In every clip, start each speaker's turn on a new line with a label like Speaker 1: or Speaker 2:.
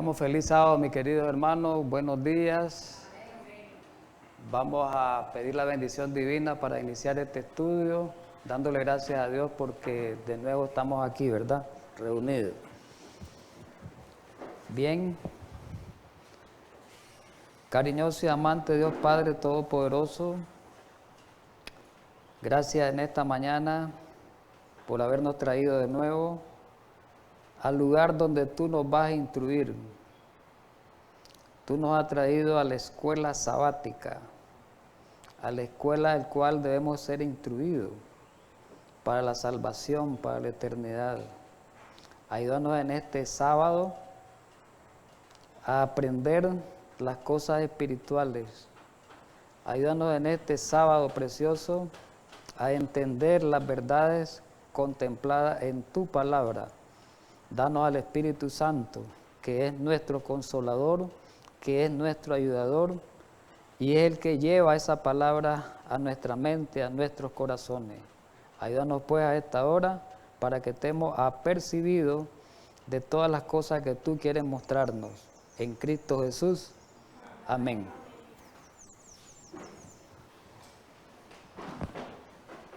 Speaker 1: Digamos, feliz sábado, mis queridos hermanos, buenos días. Vamos a pedir la bendición divina para iniciar este estudio, dándole gracias a Dios porque de nuevo estamos aquí, ¿verdad? Reunidos. Bien, cariñoso y amante Dios Padre Todopoderoso, gracias en esta mañana por habernos traído de nuevo al lugar donde tú nos vas a instruir. Tú nos has traído a la escuela sabática, a la escuela del cual debemos ser instruidos para la salvación, para la eternidad. Ayúdanos en este sábado a aprender las cosas espirituales. Ayúdanos en este sábado precioso a entender las verdades contempladas en tu palabra. Danos al Espíritu Santo, que es nuestro consolador, que es nuestro ayudador y es el que lleva esa palabra a nuestra mente, a nuestros corazones. Ayúdanos pues a esta hora para que estemos apercibidos de todas las cosas que tú quieres mostrarnos. En Cristo Jesús. Amén.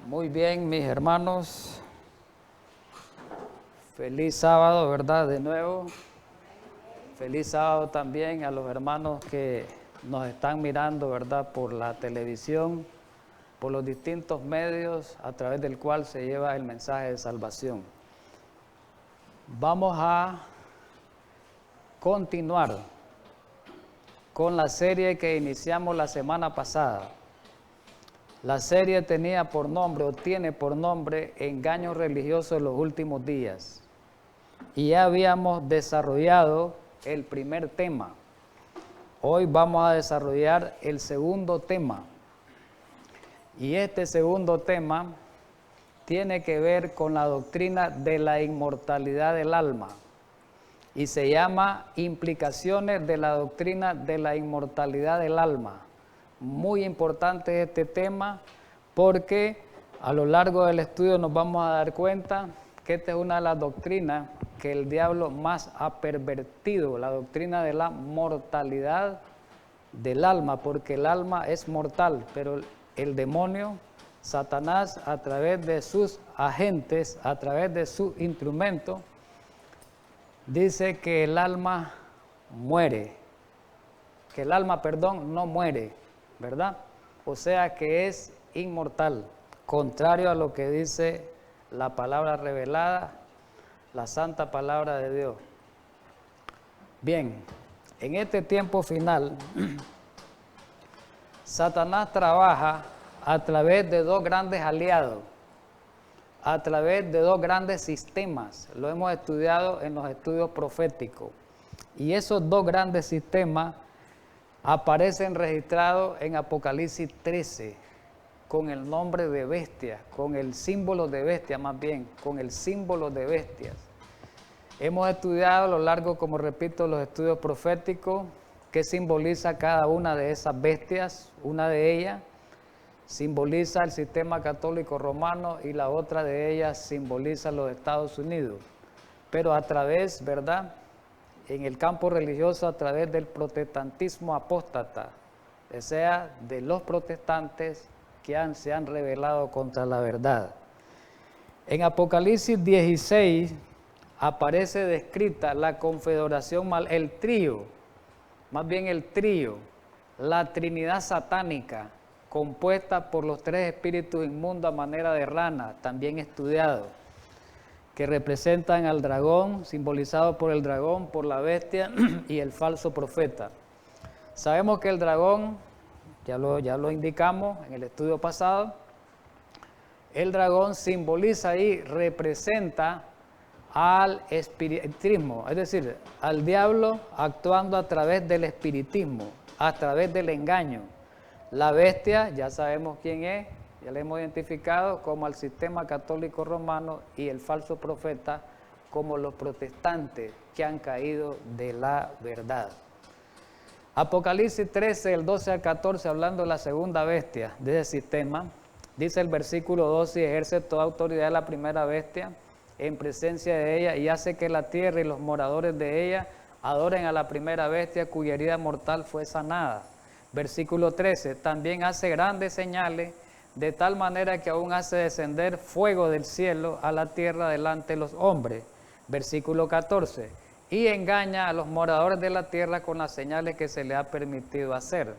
Speaker 1: Muy bien, mis hermanos. Feliz sábado, ¿verdad? De nuevo. Feliz sábado también a los hermanos que nos están mirando, ¿verdad? Por la televisión, por los distintos medios a través del cual se lleva el mensaje de salvación. Vamos a continuar con la serie que iniciamos la semana pasada. La serie tenía por nombre, o tiene por nombre, Engaños religiosos de los últimos días. Y ya habíamos desarrollado el primer tema. Hoy vamos a desarrollar el segundo tema. Y este segundo tema tiene que ver con la doctrina de la inmortalidad del alma. Y se llama Implicaciones de la doctrina de la inmortalidad del alma. Muy importante este tema porque a lo largo del estudio nos vamos a dar cuenta que esta es una de las doctrinas que el diablo más ha pervertido, la doctrina de la mortalidad del alma, porque el alma es mortal, pero el demonio, Satanás, a través de sus agentes, a través de su instrumento, dice que el alma muere, que el alma, no muere, ¿verdad? O sea que es inmortal, contrario a lo que dice la palabra revelada, la santa palabra de Dios. Bien, en este tiempo final, Satanás trabaja a través de dos grandes aliados, a través de dos grandes sistemas. Lo hemos estudiado en los estudios proféticos. Y esos dos grandes sistemas aparecen registrados en Apocalipsis 13, con el nombre de bestias, con el símbolo de bestia más bien, con el símbolo de bestias. Hemos estudiado a lo largo, como repito, los estudios proféticos, qué simboliza cada una de esas bestias. Una de ellas simboliza el sistema católico romano y la otra de ellas simboliza los Estados Unidos. Pero a través, ¿verdad?, en el campo religioso, a través del protestantismo apóstata, o sea, de los protestantes que se han rebelado contra la verdad. En Apocalipsis 16 aparece descrita la confederación, el trío, más bien el trío, la trinidad satánica, compuesta por los tres espíritus inmundos a manera de rana, también estudiado, que representan al dragón, simbolizado por el dragón, por la bestia y el falso profeta. Sabemos que el dragón, ya lo indicamos en el estudio pasado, el dragón simboliza y representa al espiritismo, es decir, al diablo actuando a través del espiritismo, a través del engaño. La bestia, ya sabemos quién es, ya la hemos identificado como al sistema católico romano, y el falso profeta como los protestantes que han caído de la verdad. Apocalipsis 13, del 12 al 14, hablando de la segunda bestia de ese sistema, dice el versículo 12: y ejerce toda autoridad de la primera bestia en presencia de ella, y hace que la tierra y los moradores de ella Adoren a la primera bestia cuya herida mortal fue sanada. Versículo 13, también hace grandes señales, de tal manera que aún hace descender fuego del cielo a la tierra delante de los hombres. Versículo 14, y engaña a los moradores de la tierra con las señales que se le ha permitido hacer.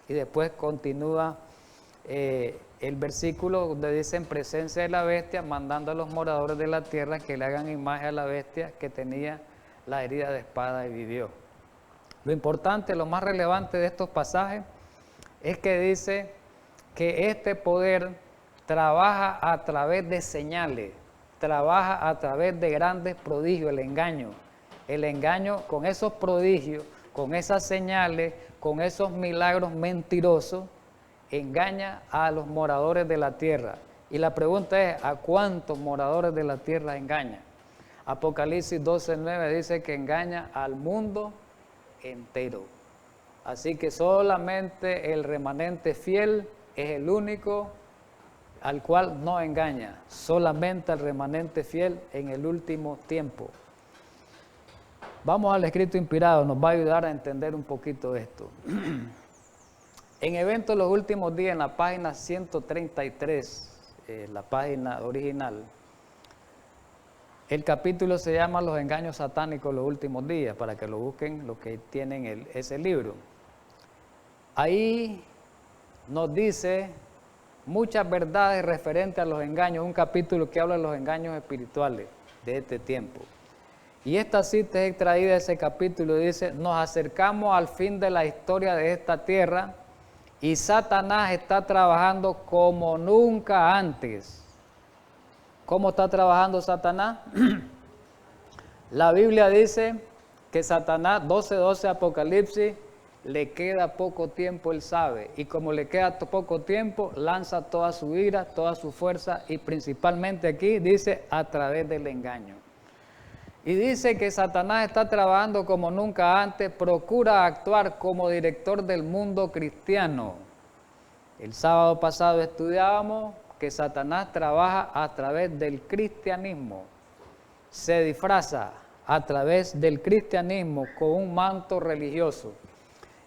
Speaker 1: Y después continúa el versículo donde dice en presencia de la bestia, mandando a los moradores de la tierra que le hagan imagen a la bestia que tenía la herida de espada y vivió. Lo importante, lo más relevante de estos pasajes es que dice que este poder trabaja a través de señales, trabaja a través de grandes prodigios, el engaño con esos prodigios, con esas señales, con esos milagros mentirosos, engaña a los moradores de la tierra. Y la pregunta es, ¿a cuántos moradores de la tierra engaña? Apocalipsis 12:9 dice que engaña al mundo entero. Así que solamente el remanente fiel es el único al cual no engaña, solamente el remanente fiel en el último tiempo. Vamos al escrito inspirado, nos va a ayudar a entender un poquito esto. En Eventos los Últimos Días, en la página 133, la página original, el capítulo se llama Los engaños satánicos los últimos días, para que lo busquen los que tienen ese libro. Ahí nos dice muchas verdades referentes a los engaños, un capítulo que habla de los engaños espirituales de este tiempo. Y esta cita es extraída de ese capítulo, dice, nos acercamos al fin de la historia de esta tierra y Satanás está trabajando como nunca antes. ¿Cómo está trabajando Satanás? La Biblia dice que Satanás, 12:12 Apocalipsis, le queda poco tiempo, él sabe, y como le queda poco tiempo, lanza toda su ira, toda su fuerza, y principalmente aquí dice, a través del engaño. Y dice que Satanás está trabajando como nunca antes, procura actuar como director del mundo cristiano. El sábado pasado estudiábamos que Satanás trabaja a través del cristianismo, se disfraza a través del cristianismo con un manto religioso.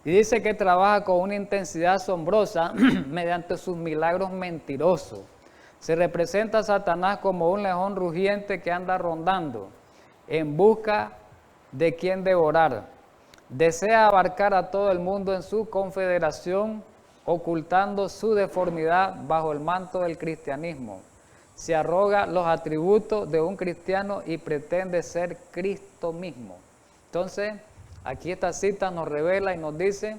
Speaker 1: Y dice que trabaja con una intensidad asombrosa mediante sus milagros mentirosos. Se representa a Satanás como un león rugiente que anda rondando en busca de quien devorar. Desea abarcar a todo el mundo en su confederación, ocultando su deformidad bajo el manto del cristianismo. Se arroga los atributos de un cristiano y pretende ser Cristo mismo. Entonces, aquí esta cita nos revela y nos dice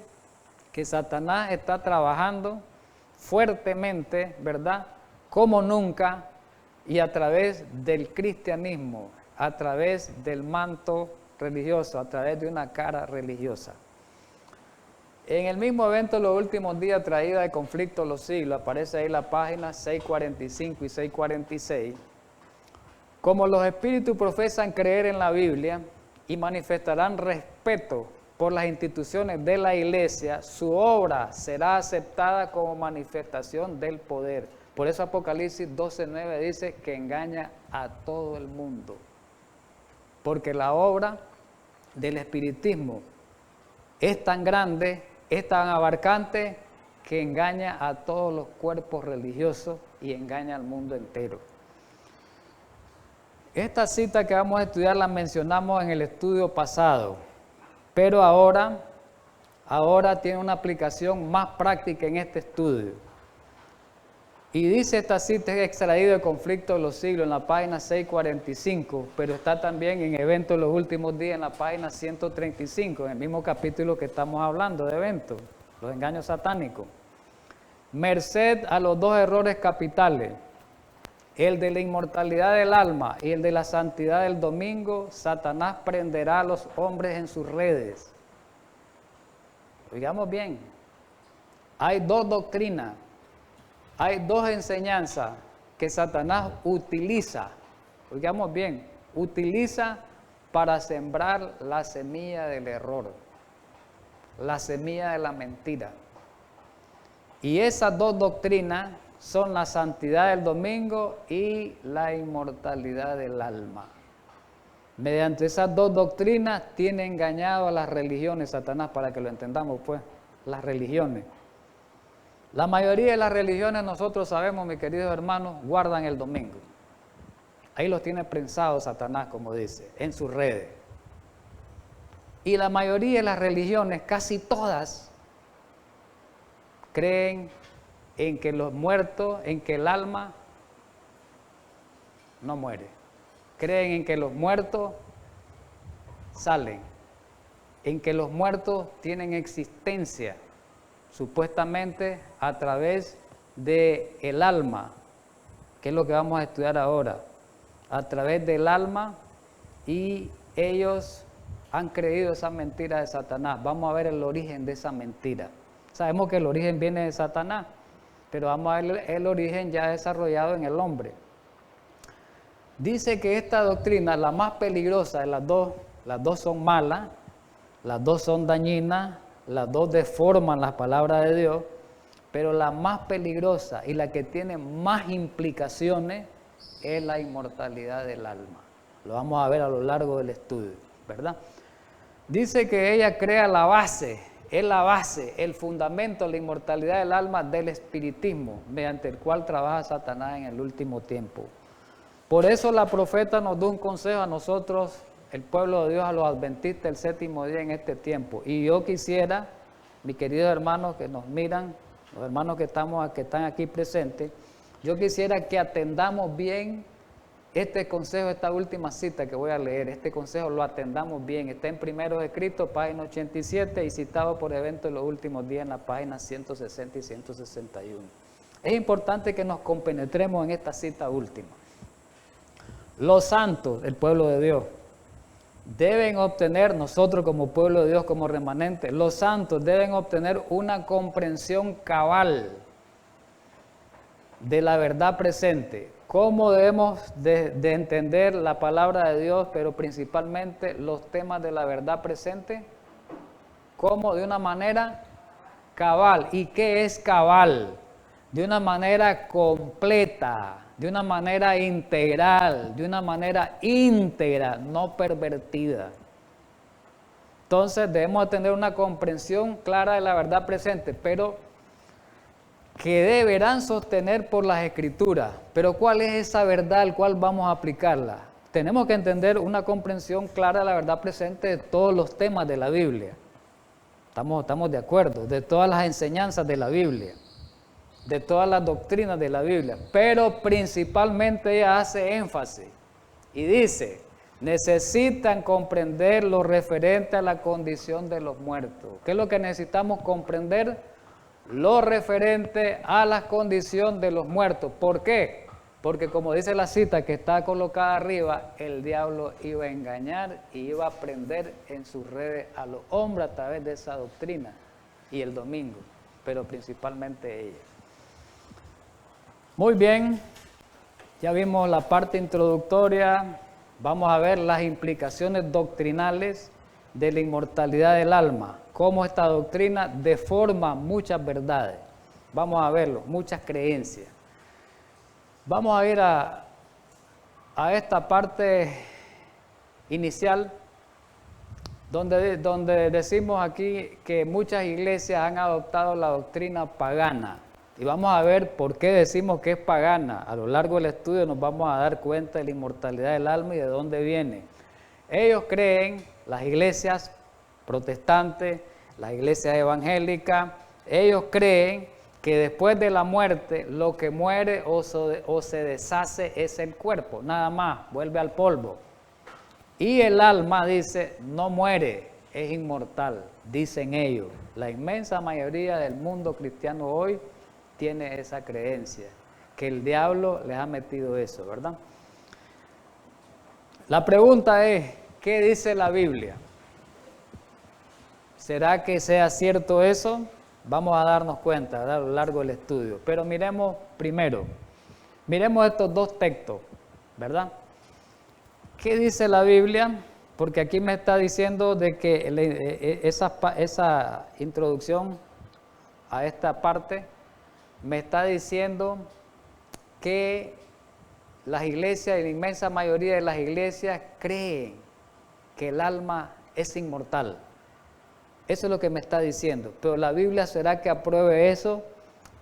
Speaker 1: que Satanás está trabajando fuertemente, ¿verdad?, como nunca, y a través del cristianismo, a través del manto religioso, a través de una cara religiosa. En el mismo evento, los últimos días, traída de conflicto los siglos, aparece ahí la página 645 y 646. Como los espíritus profesan creer en la Biblia y manifestarán respeto por las instituciones de la iglesia, su obra será aceptada como manifestación del poder. Por eso Apocalipsis 12:9 dice que engaña a todo el mundo. Porque la obra del espiritismo es tan grande, es tan abarcante, que engaña a todos los cuerpos religiosos y engaña al mundo entero. Esta cita que vamos a estudiar la mencionamos en el estudio pasado, pero ahora tiene una aplicación más práctica en este estudio. Y dice esta cita, es extraído de Conflicto de los Siglos en la página 645, pero está también en Eventos de los Últimos Días en la página 135, en el mismo capítulo que estamos hablando de eventos, los engaños satánicos. Merced a los dos errores capitales, el de la inmortalidad del alma y el de la santidad del domingo, Satanás prenderá a los hombres en sus redes. Oigamos bien, hay dos doctrinas. Hay dos enseñanzas que Satanás utiliza, oigamos bien, utiliza para sembrar la semilla del error, la semilla de la mentira. Y esas dos doctrinas son la santidad del domingo y la inmortalidad del alma. Mediante esas dos doctrinas tiene engañado a las religiones Satanás, para que lo entendamos pues, las religiones. La mayoría de las religiones, nosotros sabemos, mis queridos hermanos, guardan el domingo. Ahí los tiene prensados Satanás, como dice, en sus redes. Y la mayoría de las religiones, casi todas, creen en que los muertos, en que el alma no muere. Creen en que los muertos salen, en que los muertos tienen existencia, supuestamente a través del alma, que es lo que vamos a estudiar ahora, a través del alma, y ellos han creído esa mentira de Satanás. Vamos a ver el origen de esa mentira. Sabemos que el origen viene de Satanás, pero vamos a ver el origen ya desarrollado en el hombre. Dice que esta doctrina, la más peligrosa de las dos son malas, las dos son dañinas, las dos deforman las palabras de Dios, pero la más peligrosa y la que tiene más implicaciones es la inmortalidad del alma. Lo vamos a ver a lo largo del estudio, ¿verdad? Dice que ella crea la base, es la base, el fundamento, la inmortalidad del alma del espiritismo, mediante el cual trabaja Satanás en el último tiempo. Por eso la profeta nos da un consejo a nosotros, el pueblo de Dios, a los adventistas del séptimo día en este tiempo. Y yo quisiera, mis queridos hermanos que nos miran, los hermanos que están aquí presentes, yo quisiera que atendamos bien este consejo, esta última cita que voy a leer. Este consejo lo atendamos bien. Está en Primeros Escritos, página 87, y citado por Eventos de los Últimos Días en la página 160 y 161. Es importante que nos compenetremos en esta cita última. Los santos, el pueblo de Dios, deben obtener, nosotros como pueblo de Dios, como remanente, los santos deben obtener una comprensión cabal de la verdad presente. ¿Cómo debemos de entender la palabra de Dios, pero principalmente los temas de la verdad presente? ¿Cómo? De una manera cabal. ¿Y qué es cabal? De una manera completa, de una manera integral, de una manera íntegra, no pervertida. Entonces debemos tener una comprensión clara de la verdad presente, pero que deberán sostener por las Escrituras. Pero ¿cuál es esa verdad al cual vamos a aplicarla? Tenemos que entender una comprensión clara de la verdad presente de todos los temas de la Biblia. Estamos de acuerdo, de todas las enseñanzas de la Biblia, de todas las doctrinas de la Biblia, pero principalmente ella hace énfasis y dice, necesitan comprender lo referente a la condición de los muertos. ¿Qué es lo que necesitamos comprender? Lo referente a la condición de los muertos. ¿Por qué? Porque como dice la cita que está colocada arriba, el diablo iba a engañar y iba a prender en sus redes a los hombres a través de esa doctrina y el domingo, pero principalmente ella. Muy bien, ya vimos la parte introductoria, vamos a ver las implicaciones doctrinales de la inmortalidad del alma, cómo esta doctrina deforma muchas verdades, vamos a verlo, muchas creencias. Vamos a ir a esta parte inicial, donde decimos aquí que muchas iglesias han adoptado la doctrina pagana. Y vamos a ver por qué decimos que es pagana. A lo largo del estudio nos vamos a dar cuenta de la inmortalidad del alma y de dónde viene. Ellos creen, las iglesias protestantes, las iglesias evangélicas, ellos creen que después de la muerte lo que muere o se deshace es el cuerpo, nada más, vuelve al polvo. Y el alma, dice, no muere, es inmortal, dicen ellos. La inmensa mayoría del mundo cristiano hoy tiene esa creencia, que el diablo les ha metido eso, ¿verdad? La pregunta es, ¿qué dice la Biblia? ¿Será que sea cierto eso? Vamos a darnos cuenta a lo largo del estudio. Pero miremos primero, miremos estos dos textos, ¿verdad? ¿Qué dice la Biblia? Porque aquí me está diciendo de que esa introducción a esta parte me está diciendo que las iglesias, y la inmensa mayoría de las iglesias creen que el alma es inmortal. Eso es lo que me está diciendo. Pero la Biblia, ¿será que apruebe eso?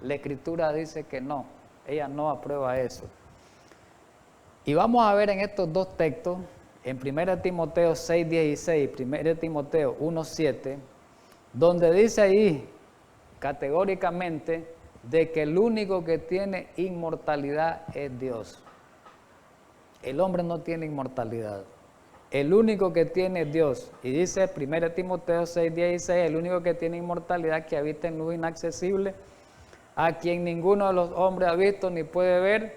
Speaker 1: La Escritura dice que no. Ella no aprueba eso. Y vamos a ver en estos dos textos, en 1 Timoteo 6:16 y 1 Timoteo 1:7, donde dice ahí categóricamente de que el único que tiene inmortalidad es Dios. El hombre no tiene inmortalidad. El único que tiene es Dios. Y dice 1 Timoteo 6:16, el único que tiene inmortalidad, que habita en luz inaccesible, a quien ninguno de los hombres ha visto ni puede ver,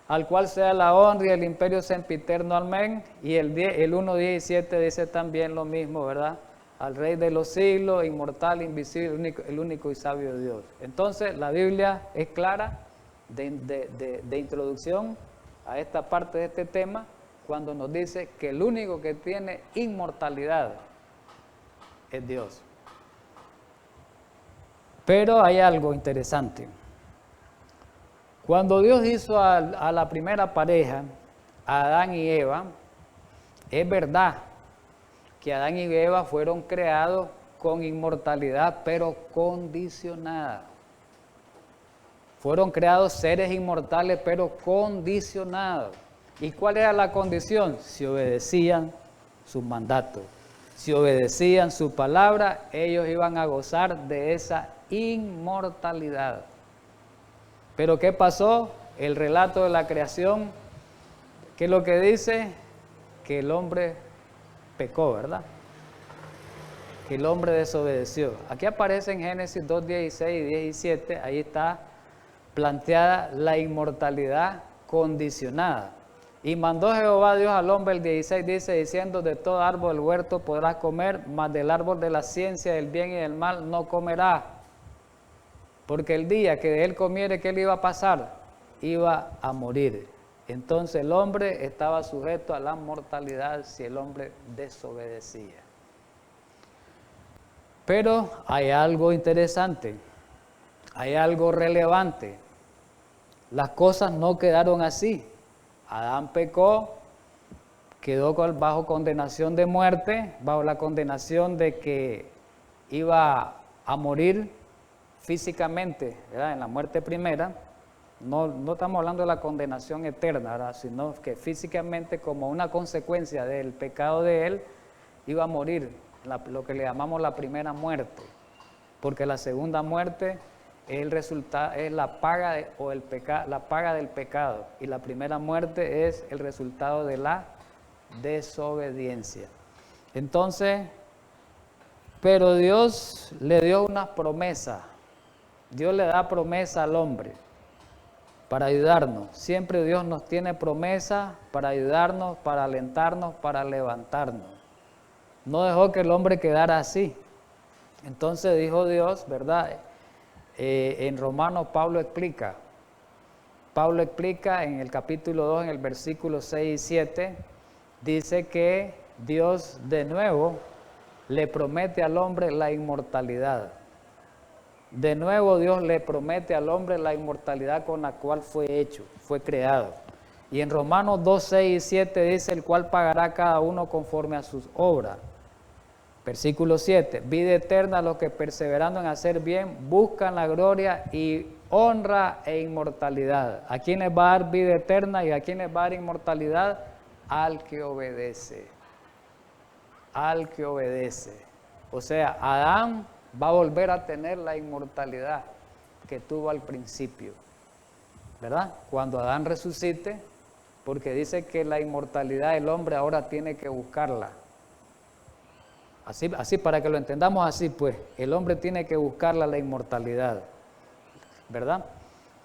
Speaker 1: al cual sea la honra y el imperio sempiterno. Amén. Y el 1:17 dice también lo mismo, ¿verdad? Al Rey de los siglos, inmortal, invisible, el único y sabio Dios. Entonces, la Biblia es clara de introducción a esta parte de este tema, cuando nos dice que el único que tiene inmortalidad es Dios. Pero hay algo interesante. Cuando Dios hizo a la primera pareja, a Adán y Eva, es verdad que Adán y Eva fueron creados con inmortalidad, pero condicionada. Fueron creados seres inmortales, pero condicionados. ¿Y cuál era la condición? Si obedecían sus mandatos, si obedecían su palabra, ellos iban a gozar de esa inmortalidad. Pero ¿qué pasó? El relato de la creación, ¿qué es lo que dice? Que el hombre pecó, ¿verdad? Que el hombre desobedeció. Aquí aparece en Génesis 2:16 y 17, ahí está planteada la inmortalidad condicionada. Y mandó Jehová Dios al hombre, el 16 dice, diciendo, de todo árbol del huerto podrás comer, mas del árbol de la ciencia del bien y del mal no comerás. Porque el día que de él comiere, ¿qué le iba a pasar? Iba a morir. Entonces el hombre estaba sujeto a la mortalidad si el hombre desobedecía. Pero hay algo interesante, hay algo relevante. Las cosas no quedaron así. Adán pecó, quedó bajo condenación de muerte, bajo la condenación de que iba a morir físicamente, ¿verdad? En la muerte primera. No estamos hablando de la condenación eterna, ¿verdad? Sino que físicamente, como una consecuencia del pecado de él, iba a morir, lo que le llamamos la primera muerte, porque la segunda muerte es el resultado, es la paga la paga del pecado, y la primera muerte es el resultado de la desobediencia. Entonces, pero Dios le dio una promesa. Dios le da promesa al hombre para ayudarnos. Siempre Dios nos tiene promesa para ayudarnos, para alentarnos, para levantarnos. No dejó que el hombre quedara así. Entonces dijo Dios, ¿verdad? En Romanos Pablo explica en el capítulo 2, en el versículo 6 y 7, dice que Dios de nuevo le promete al hombre la inmortalidad. De nuevo Dios le promete al hombre la inmortalidad con la cual fue hecho, fue creado. Y en Romanos 2, 6 y 7 dice, el cual pagará cada uno conforme a sus obras. Versículo 7, vida eterna a los que perseverando en hacer bien buscan la gloria y honra e inmortalidad. ¿A quién les va a dar vida eterna y a quién les va a dar inmortalidad? Al que obedece. Al que obedece. O sea, Adán va a volver a tener la inmortalidad que tuvo al principio, ¿verdad? Cuando Adán resucite, porque dice que la inmortalidad del hombre ahora tiene que buscarla. Así para que lo entendamos así, pues, el hombre tiene que buscarla, la inmortalidad, ¿verdad?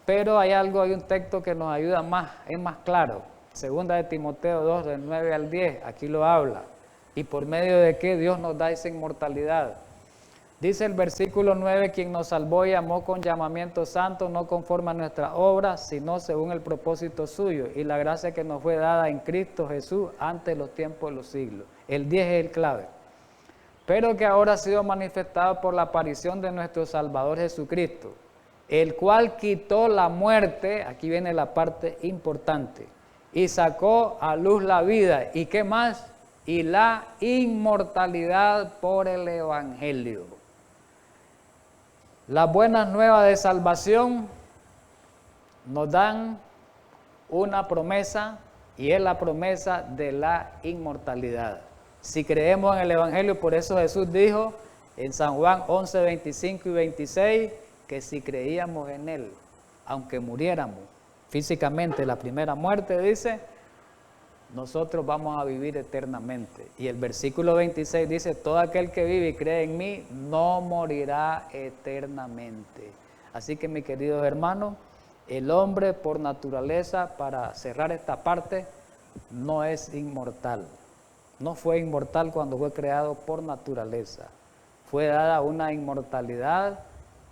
Speaker 1: Pero hay un texto que nos ayuda más, es más claro. Segunda de Timoteo 2, del 9 al 10, aquí lo habla. ¿Y por medio de qué Dios nos da esa inmortalidad? Dice el versículo 9, quien nos salvó y amó con llamamiento santo, no conforme a nuestras obras, sino según el propósito suyo, y la gracia que nos fue dada en Cristo Jesús antes de los tiempos de los siglos. El 10 es el clave. Pero que ahora ha sido manifestado por la aparición de nuestro Salvador Jesucristo, el cual quitó la muerte, aquí viene la parte importante, y sacó a luz la vida. ¿Y qué más? y la inmortalidad por el Evangelio. Las buenas nuevas de salvación nos dan una promesa y es la promesa de la inmortalidad. Si creemos en el Evangelio, por eso Jesús dijo en San Juan 11, 25 y 26, que si creíamos en Él, aunque muriéramos físicamente la primera muerte, dice, nosotros vamos a vivir eternamente. Y el versículo 26 dice, todo aquel que vive y cree en mí, no morirá eternamente. Así que, mis queridos hermanos, el hombre por naturaleza, para cerrar esta parte, no es inmortal. No fue inmortal cuando fue creado por naturaleza. Fue dada una inmortalidad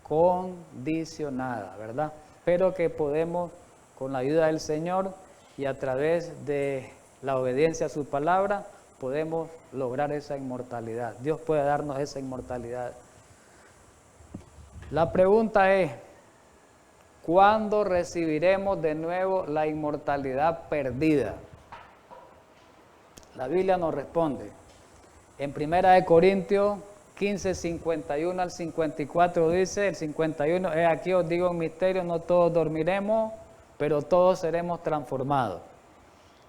Speaker 1: condicionada, ¿verdad? Pero que podemos, con la ayuda del Señor y a través de la obediencia a su palabra, podemos lograr esa inmortalidad. Dios puede darnos esa inmortalidad. La pregunta es, ¿cuándo recibiremos de nuevo la inmortalidad perdida? La Biblia nos responde. En 1 Corintios 15, 51 al 54 dice, el 51, aquí os digo un misterio, no todos dormiremos, pero todos seremos transformados.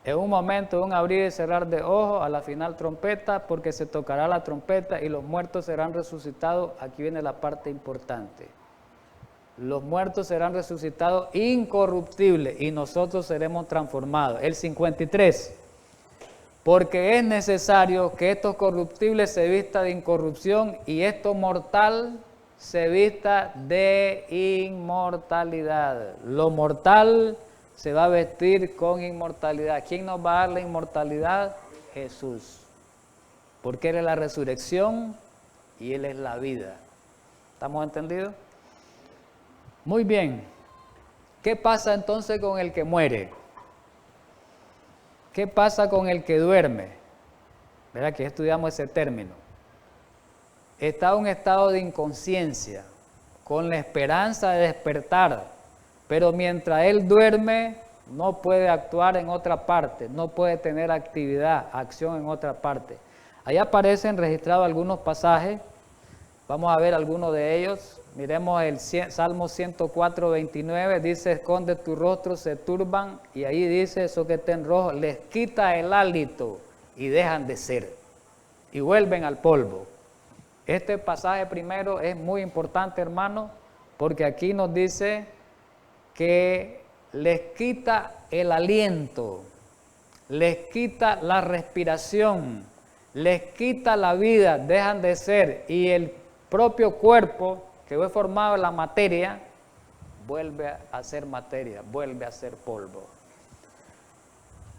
Speaker 1: En un momento, un abrir y cerrar de ojos, a la final trompeta, porque se tocará la trompeta y los muertos serán resucitados. Aquí viene la parte importante. Los muertos serán resucitados incorruptibles y nosotros seremos transformados. El 53. Porque es necesario que estos corruptibles se vista de incorrupción y esto mortal se vista de inmortalidad. Lo mortal se va a vestir con inmortalidad. ¿Quién nos va a dar la inmortalidad? Jesús. Porque Él es la resurrección y Él es la vida. ¿Estamos entendidos? Muy bien. ¿Qué pasa entonces con el que muere? ¿Qué pasa con el que duerme? ¿Verdad que estudiamos ese término? Está en un estado de inconsciencia, con la esperanza de despertar, pero mientras él duerme, no puede actuar en otra parte, no puede tener actividad, acción en otra parte. Ahí aparecen registrados algunos pasajes, vamos a ver algunos de ellos. Miremos el Salmo 104, 29, dice, esconde tu rostro, se turban, y ahí dice, eso que está en rojo, les quita el hálito y dejan de ser, y vuelven al polvo. Este pasaje primero es muy importante, hermano, porque aquí nos dice que les quita el aliento, les quita la respiración, les quita la vida, dejan de ser, y el propio cuerpo que fue formado en la materia, vuelve a ser materia, vuelve a ser polvo.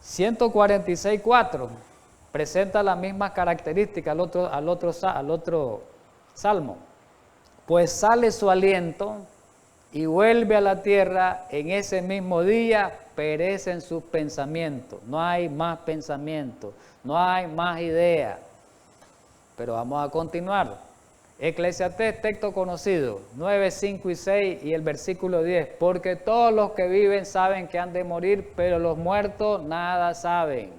Speaker 1: 146.4 presenta las mismas características al otro salmo. Pues sale su aliento y vuelve a la tierra, en ese mismo día perecen sus pensamientos. No hay más pensamientos, no hay más ideas. Pero vamos a continuar. Eclesiastés, texto conocido, 9, 5 y 6 y el versículo 10. Porque todos los que viven saben que han de morir, pero los muertos nada saben.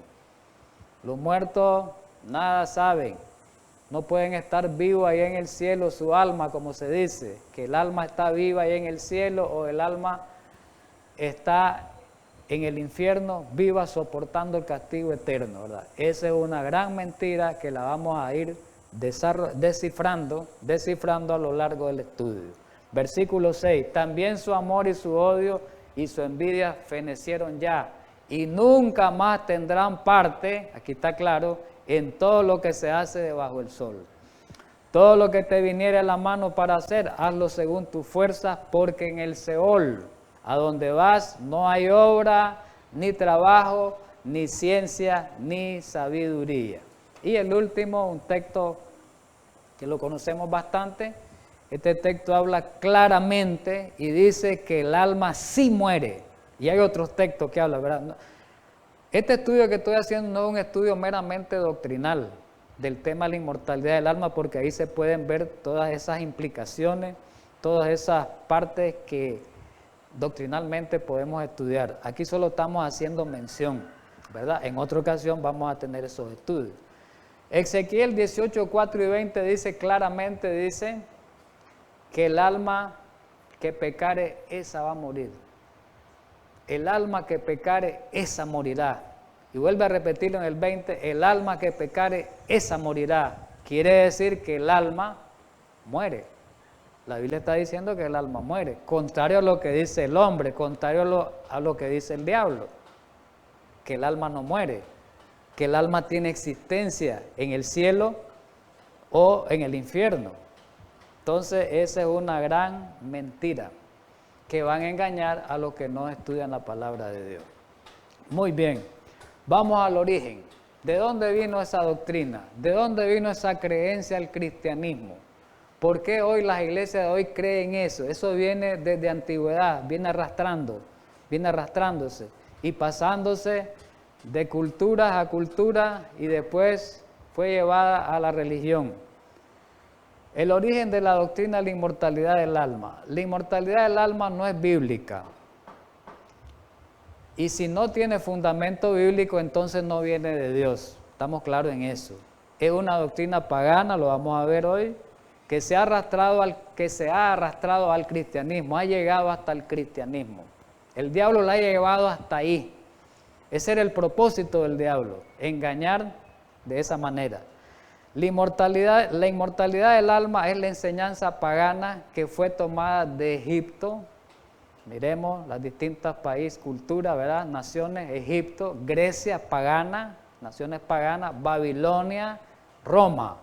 Speaker 1: Los muertos nada saben. No pueden estar vivos ahí en el cielo, su alma, como se dice, que el alma está viva ahí en el cielo o el alma está en el infierno, viva soportando el castigo eterno, ¿verdad? Esa es una gran mentira que la vamos a ir descifrando a lo largo del estudio. Versículo 6, también su amor y su odio y su envidia fenecieron ya, y nunca más tendrán parte, aquí está claro, en todo lo que se hace debajo del sol. Todo lo que te viniere a la mano para hacer, hazlo según tus fuerzas, porque en el Seol, a donde vas, no hay obra, ni trabajo, ni ciencia, ni sabiduría. Y el último, un texto que lo conocemos bastante. Este texto habla claramente y dice que el alma sí muere. Y hay otros textos que hablan, ¿verdad? Este estudio que estoy haciendo no es un estudio meramente doctrinal del tema de la inmortalidad del alma, porque ahí se pueden ver todas esas implicaciones, todas esas partes que doctrinalmente podemos estudiar. Aquí solo estamos haciendo mención, ¿verdad? En otra ocasión vamos a tener esos estudios. Ezequiel 18, 4 y 20 dice claramente, dice que el alma que pecare, esa va a morir. El alma que pecare, esa morirá. Y vuelve a repetirlo en el 20, el alma que pecare, esa morirá. Quiere decir que el alma muere. La Biblia está diciendo que el alma muere, contrario a lo que dice el hombre, contrario a lo que dice el diablo, que el alma no muere, que el alma tiene existencia en el cielo o en el infierno. Entonces esa es una gran mentira que van a engañar a los que no estudian la palabra de Dios. Muy bien, vamos al origen. ¿De dónde vino esa doctrina? ¿De dónde vino esa creencia al cristianismo? ¿Por qué hoy las iglesias de hoy creen eso? Eso viene desde antigüedad, viene arrastrándose y pasándose de cultura a cultura y después fue llevada a la religión. El origen de la doctrina de la inmortalidad del alma. La inmortalidad del alma no es bíblica. Y si no tiene fundamento bíblico, entonces no viene de Dios. Estamos claros en eso. Es una doctrina pagana, lo vamos a ver hoy, que se ha arrastrado al cristianismo, ha llegado hasta el cristianismo. El diablo la ha llevado hasta ahí. Ese era el propósito del diablo, engañar de esa manera. La inmortalidad del alma es la enseñanza pagana que fue tomada de Egipto. Miremos las distintas países, culturas, ¿verdad? Naciones, Egipto, Grecia, pagana, naciones paganas, Babilonia, Roma.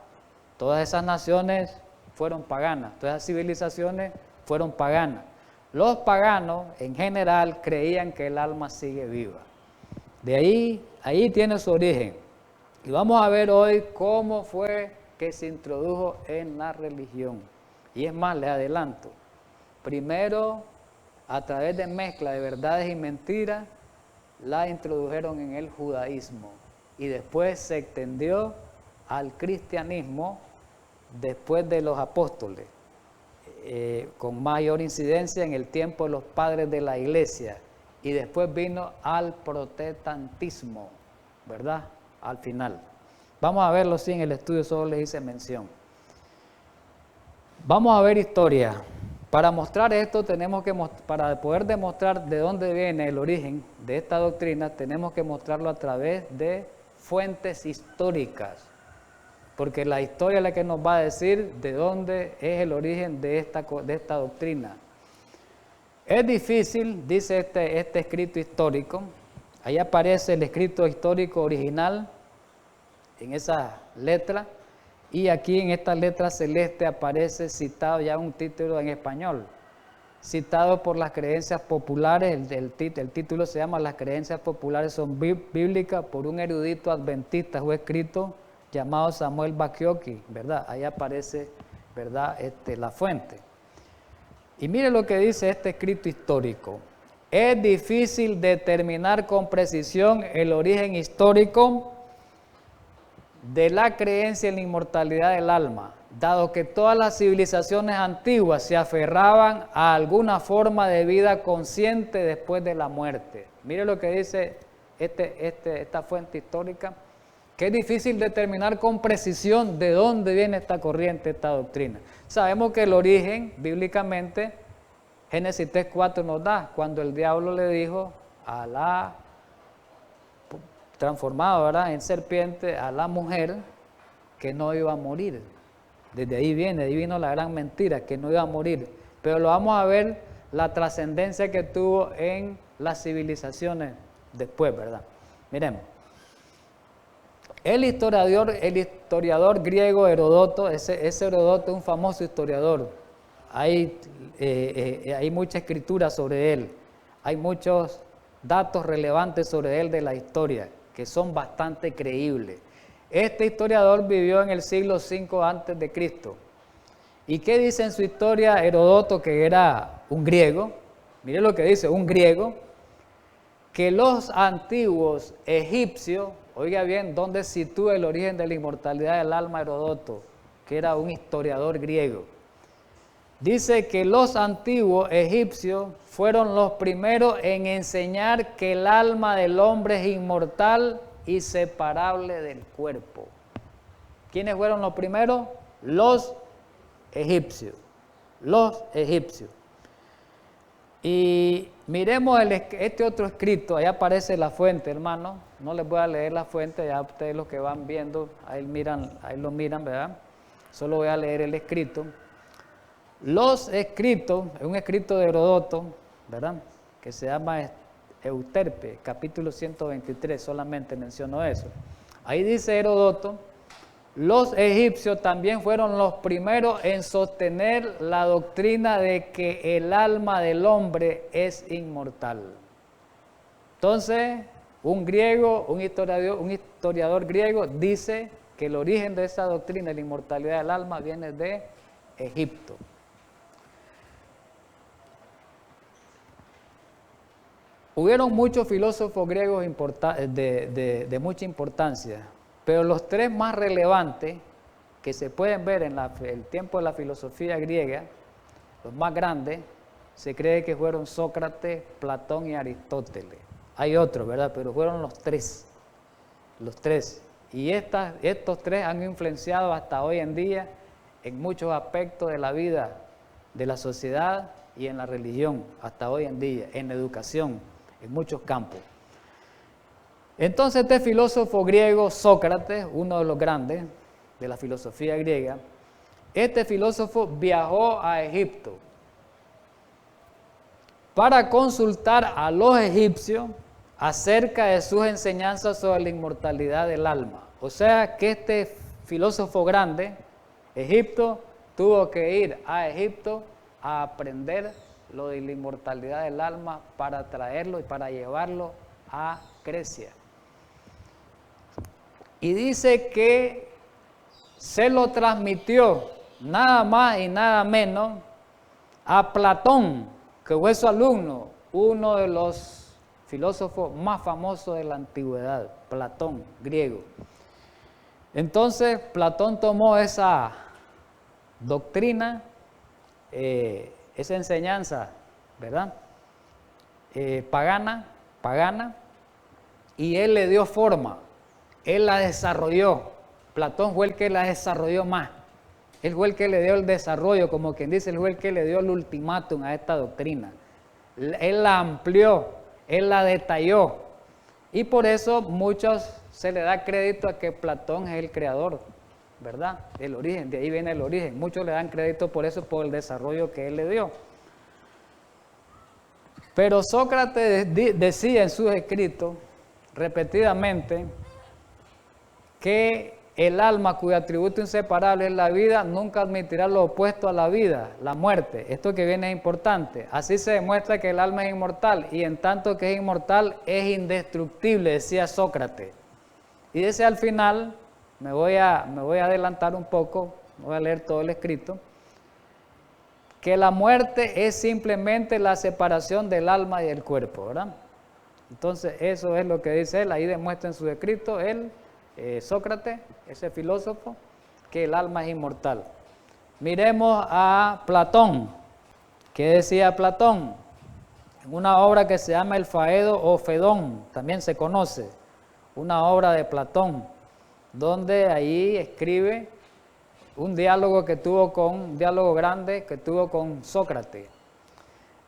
Speaker 1: Todas esas naciones fueron paganas, todas esas civilizaciones fueron paganas. Los paganos en general creían que el alma sigue viva. De ahí tiene su origen. Y vamos a ver hoy cómo fue que se introdujo en la religión. Y es más, les adelanto. Primero, a través de mezcla de verdades y mentiras, la introdujeron en el judaísmo. Y después se extendió al cristianismo después de los apóstoles, con mayor incidencia en el tiempo de los padres de la iglesia. Y después vino al protestantismo, ¿verdad? Al final. Vamos a verlo, sí, en el estudio solo les hice mención. Vamos a ver historia. Para mostrar esto, para poder demostrar de dónde viene el origen de esta doctrina, tenemos que mostrarlo a través de fuentes históricas. Porque la historia es la que nos va a decir de dónde es el origen de esta doctrina. Es difícil, dice este escrito histórico, ahí aparece el escrito histórico original en esa letra, y aquí en esta letra celeste aparece citado ya un título en español, citado por las creencias populares. El título se llama Las creencias populares son bíblicas, por un erudito adventista, fue escrito llamado Samuel Bacchiocchi, ¿verdad? Ahí aparece, ¿verdad? La fuente. Y mire lo que dice este escrito histórico. Es difícil determinar con precisión el origen histórico de la creencia en la inmortalidad del alma, dado que todas las civilizaciones antiguas se aferraban a alguna forma de vida consciente después de la muerte. Mire lo que dice esta fuente histórica, que es difícil determinar con precisión de dónde viene esta corriente, esta doctrina. Sabemos que el origen, bíblicamente, Génesis 3:4 nos da, cuando el diablo le dijo a la transformado, ¿verdad?, en serpiente, a la mujer, que no iba a morir. Desde ahí vino la gran mentira, que no iba a morir. Pero lo vamos a ver, la trascendencia que tuvo en las civilizaciones después, ¿verdad? Miremos. El historiador griego Heródoto, ese Heródoto es un famoso historiador. Hay mucha escritura sobre él. Hay muchos datos relevantes sobre él de la historia, que son bastante creíbles. Este historiador vivió en el siglo V antes de Cristo. ¿Y qué dice en su historia Heródoto, que era un griego? Mire lo que dice, un griego, que los antiguos egipcios, oiga bien, ¿dónde sitúa el origen de la inmortalidad del alma Heródoto? Que era un historiador griego. Dice que los antiguos egipcios fueron los primeros en enseñar que el alma del hombre es inmortal y separable del cuerpo. ¿Quiénes fueron los primeros? Los egipcios. Los egipcios. Y miremos este otro escrito, ahí aparece la fuente, hermano. No les voy a leer la fuente, ya ustedes los que van viendo, ahí lo miran, ¿verdad? Solo voy a leer el escrito. Los escritos, es un escrito de Heródoto, ¿verdad? Que se llama Euterpe, capítulo 123, solamente menciono eso. Ahí dice Heródoto: los egipcios también fueron los primeros en sostener la doctrina de que el alma del hombre es inmortal. Entonces, un historiador griego dice que el origen de esa doctrina de la inmortalidad del alma viene de Egipto. Hubieron muchos filósofos griegos de mucha importancia, pero los tres más relevantes que se pueden ver en el tiempo de la filosofía griega, los más grandes, se cree que fueron Sócrates, Platón y Aristóteles. Hay otros, ¿verdad? Pero fueron los tres. Los tres. Y estos tres han influenciado hasta hoy en día en muchos aspectos de la vida, de la sociedad y en la religión, hasta hoy en día, en la educación, en muchos campos. Entonces este filósofo griego Sócrates, uno de los grandes de la filosofía griega, este filósofo viajó a Egipto para consultar a los egipcios acerca de sus enseñanzas sobre la inmortalidad del alma. O sea que este filósofo grande, Egipto, tuvo que ir a Egipto a aprender lo de la inmortalidad del alma para traerlo y para llevarlo a Grecia. Y dice que se lo transmitió nada más y nada menos a Platón, que fue su alumno, uno de los filósofos más famosos de la antigüedad, Platón, griego. Entonces Platón tomó esa doctrina, esa enseñanza, ¿verdad? Pagana, y él le dio forma, él la desarrolló. Platón fue el que la desarrolló más, él fue el que le dio el desarrollo, como quien dice, él fue el que le dio el ultimátum a esta doctrina. Él la amplió, él la detalló, y por eso muchos se le da crédito a que Platón es el creador, ¿verdad? El origen, de ahí viene el origen. Muchos le dan crédito por eso, por el desarrollo que él le dio. Pero Sócrates decía en sus escritos repetidamente que el alma, cuyo atributo inseparable es la vida, nunca admitirá lo opuesto a la vida, la muerte. Esto que viene es importante. Así se demuestra que el alma es inmortal, y en tanto que es inmortal, es indestructible, decía Sócrates. Y dice al final, me voy a adelantar un poco, no voy a leer todo el escrito, que la muerte es simplemente la separación del alma y del cuerpo, ¿verdad? Entonces eso es lo que dice él, ahí demuestra en su escrito Sócrates, ese filósofo, que el alma es inmortal. Miremos a Platón. ¿Qué decía Platón? En una obra que se llama El Faedo o Fedón, también se conoce, una obra de Platón, donde ahí escribe un diálogo grande que tuvo con Sócrates.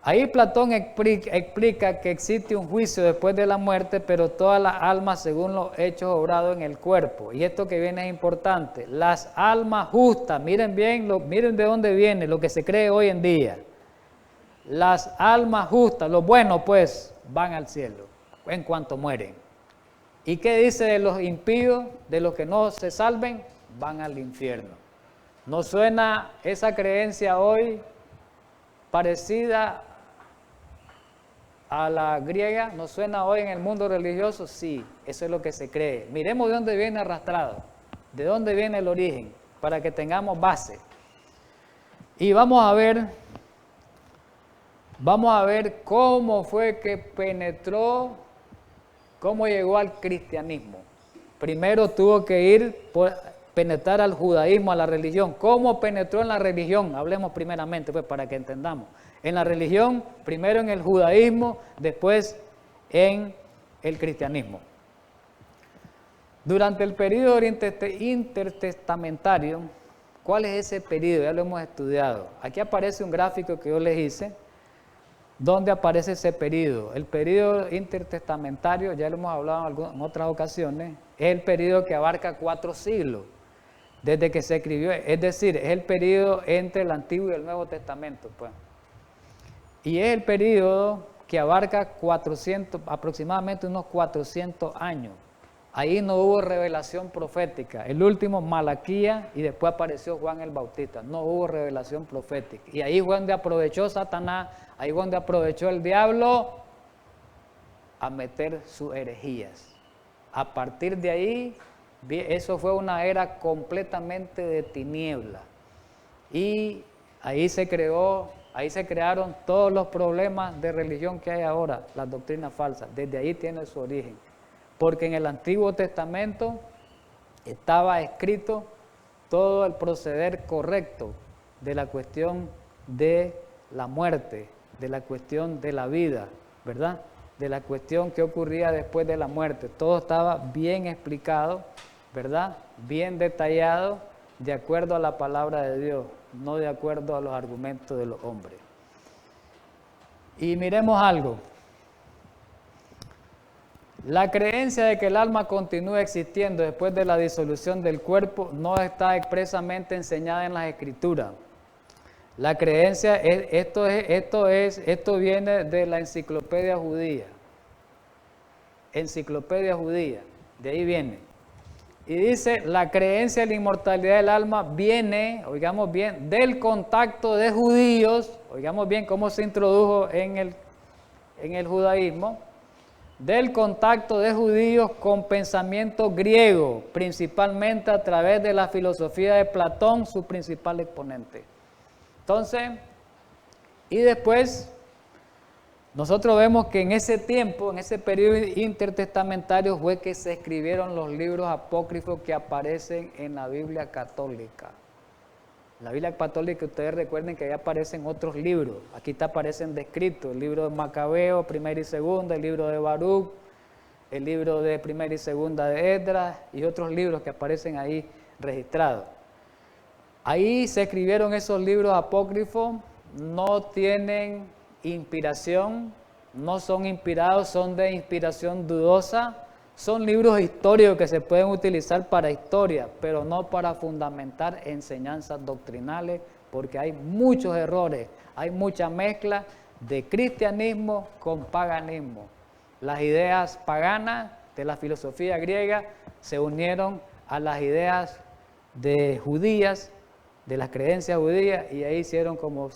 Speaker 1: Ahí Platón explica que existe un juicio después de la muerte, pero todas las almas según los hechos obrados en el cuerpo. Y esto que viene es importante. Las almas justas, miren bien, miren de dónde viene lo que se cree hoy en día. Las almas justas, los buenos pues, van al cielo en cuanto mueren. ¿Y qué dice de los impíos, de los que no se salven? Van al infierno. ¿No suena esa creencia hoy parecida a la griega? ¿No suena hoy en el mundo religioso? Sí, eso es lo que se cree. Miremos de dónde viene arrastrado, de dónde viene el origen, para que tengamos base. Y vamos a ver cómo fue que penetró, cómo llegó al cristianismo. Primero tuvo que penetrar al judaísmo, a la religión. ¿Cómo penetró en la religión? Hablemos primeramente, pues, para que entendamos. En la religión, primero en el judaísmo, después en el cristianismo. Durante el periodo intertestamentario, ¿cuál es ese periodo? Ya lo hemos estudiado. Aquí aparece un gráfico que yo les hice, donde aparece ese periodo. El periodo intertestamentario, ya lo hemos hablado en otras ocasiones, es el periodo que abarca 4 siglos, desde que se escribió, es decir, es el periodo entre el Antiguo y el Nuevo Testamento, pues. Y es el periodo que abarca aproximadamente unos 400 años. Ahí no hubo revelación profética. El último, Malaquías, y después apareció Juan el Bautista. No hubo revelación profética. Y ahí fue donde aprovechó Satanás, ahí fue donde aprovechó el diablo a meter sus herejías. A partir de ahí, eso fue una era completamente de tiniebla. Y ahí se crearon todos los problemas de religión que hay ahora, las doctrinas falsas. Desde ahí tiene su origen. Porque en el Antiguo Testamento estaba escrito todo el proceder correcto de la cuestión de la muerte, de la cuestión de la vida, ¿verdad? De la cuestión que ocurría después de la muerte. Todo estaba bien explicado, ¿verdad? Bien detallado, de acuerdo a la palabra de Dios, no de acuerdo a los argumentos de los hombres. Y miremos algo. La creencia de que el alma continúa existiendo después de la disolución del cuerpo no está expresamente enseñada en las Escrituras. La creencia, esto viene de la enciclopedia judía. Enciclopedia judía, de ahí viene. Y dice, la creencia en la inmortalidad del alma viene, oigamos bien, del contacto de judíos, oigamos bien cómo se introdujo en el judaísmo, del contacto de judíos con pensamiento griego, principalmente a través de la filosofía de Platón, su principal exponente. Entonces, y después, nosotros vemos que en ese tiempo, en ese periodo intertestamentario, fue que se escribieron los libros apócrifos que aparecen en la Biblia católica. En la Biblia católica, ustedes recuerden que ahí aparecen otros libros. Aquí aparecen descritos: el libro de Macabeo, primera y segunda, el libro de Baruch, el libro de primera y segunda de Esdras y otros libros que aparecen ahí registrados. Ahí se escribieron esos libros apócrifos, no tienen inspiración, no son inspirados, son de inspiración dudosa. Son libros históricos que se pueden utilizar para historia, pero no para fundamentar enseñanzas doctrinales, porque hay muchos errores, hay mucha mezcla de cristianismo con paganismo. Las ideas paganas de la filosofía griega se unieron a las ideas de judías, de las creencias judías, y ahí hicieron como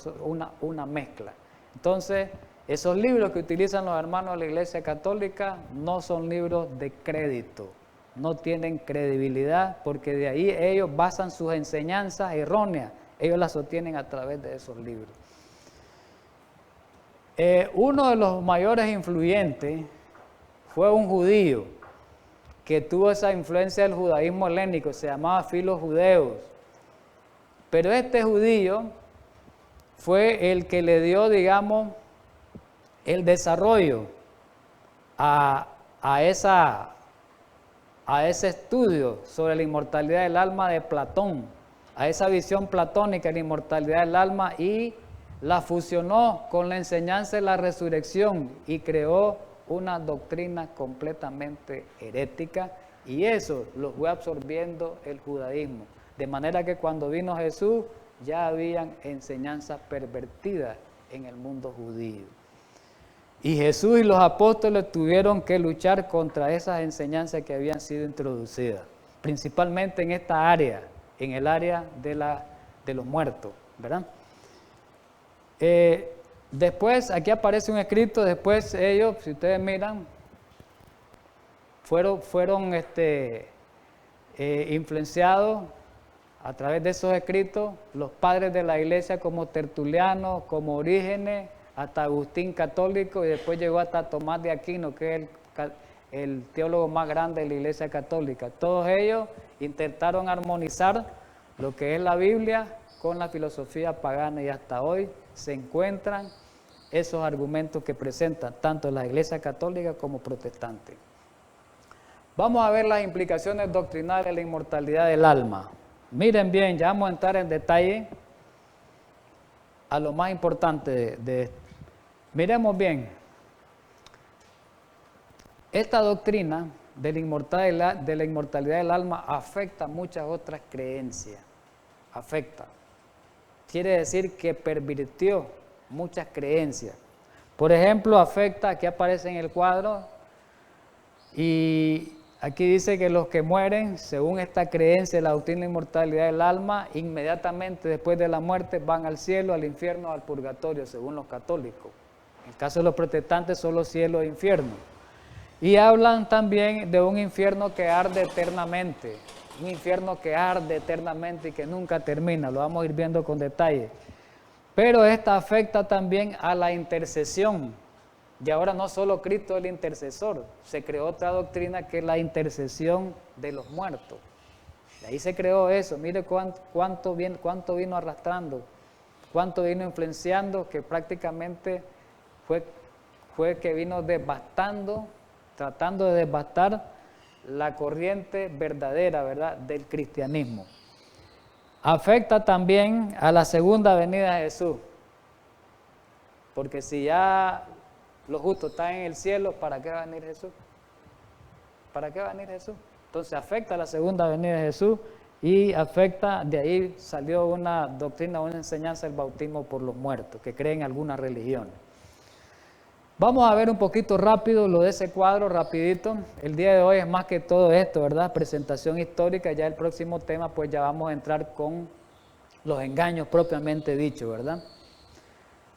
Speaker 1: una mezcla. Entonces, esos libros que utilizan los hermanos de la Iglesia Católica no son libros de crédito, no tienen credibilidad, porque de ahí ellos basan sus enseñanzas erróneas, ellos las sostienen a través de esos libros. Uno de los mayores influyentes fue un judío que tuvo esa influencia del judaísmo helénico, se llamaba Filo Judeus, pero este judío fue el que le dio, digamos, el desarrollo a ese estudio sobre la inmortalidad del alma de Platón, a esa visión platónica de la inmortalidad del alma, y la fusionó con la enseñanza de la resurrección y creó una doctrina completamente herética, y eso lo fue absorbiendo el judaísmo, de manera que cuando vino Jesús ya habían enseñanzas pervertidas en el mundo judío. Y Jesús y los apóstoles tuvieron que luchar contra esas enseñanzas que habían sido introducidas, principalmente en esta área, en el área de los muertos, ¿verdad? Después, aquí aparece un escrito, después ellos, si ustedes miran, fueron influenciados a través de esos escritos los padres de la iglesia como Tertuliano, como Orígenes, hasta Agustín católico, y después llegó hasta Tomás de Aquino, que es el teólogo más grande de la Iglesia Católica. Todos ellos intentaron armonizar lo que es la Biblia con la filosofía pagana, y hasta hoy se encuentran esos argumentos que presentan tanto la Iglesia Católica como protestante. Vamos a ver las implicaciones doctrinales de la inmortalidad del alma. Miren bien, ya vamos a entrar en detalle a lo más importante de esto. Miremos bien, esta doctrina de la inmortalidad del alma afecta muchas otras creencias, afecta. Quiere decir que pervirtió muchas creencias. Por ejemplo, afecta, aquí aparece en el cuadro, y aquí dice que los que mueren, según esta creencia de la doctrina de la inmortalidad del alma, inmediatamente después de la muerte van al cielo, al infierno o al purgatorio, según los católicos. En el caso de los protestantes, solo cielo e infierno. Y hablan también de un infierno que arde eternamente, un infierno que arde eternamente y que nunca termina, lo vamos a ir viendo con detalle. Pero esta afecta también a la intercesión. Y ahora no solo Cristo es el intercesor, se creó otra doctrina que es la intercesión de los muertos. Y ahí se creó eso, mire cuánto vino arrastrando, cuánto vino influenciando, que prácticamente fue que vino devastando, tratando de devastar la corriente verdadera, ¿verdad?, del cristianismo. Afecta también a la segunda venida de Jesús, porque si ya los justos están en el cielo, ¿para qué va a venir Jesús? ¿Para qué va a venir Jesús? Entonces afecta a la segunda venida de Jesús y afecta, de ahí salió una doctrina, una enseñanza del bautismo por los muertos, que creen algunas religiones. Vamos a ver un poquito rápido lo de ese cuadro, rapidito. El día de hoy es más que todo esto, ¿verdad? Presentación histórica, ya el próximo tema pues ya vamos a entrar con los engaños propiamente dichos, ¿verdad?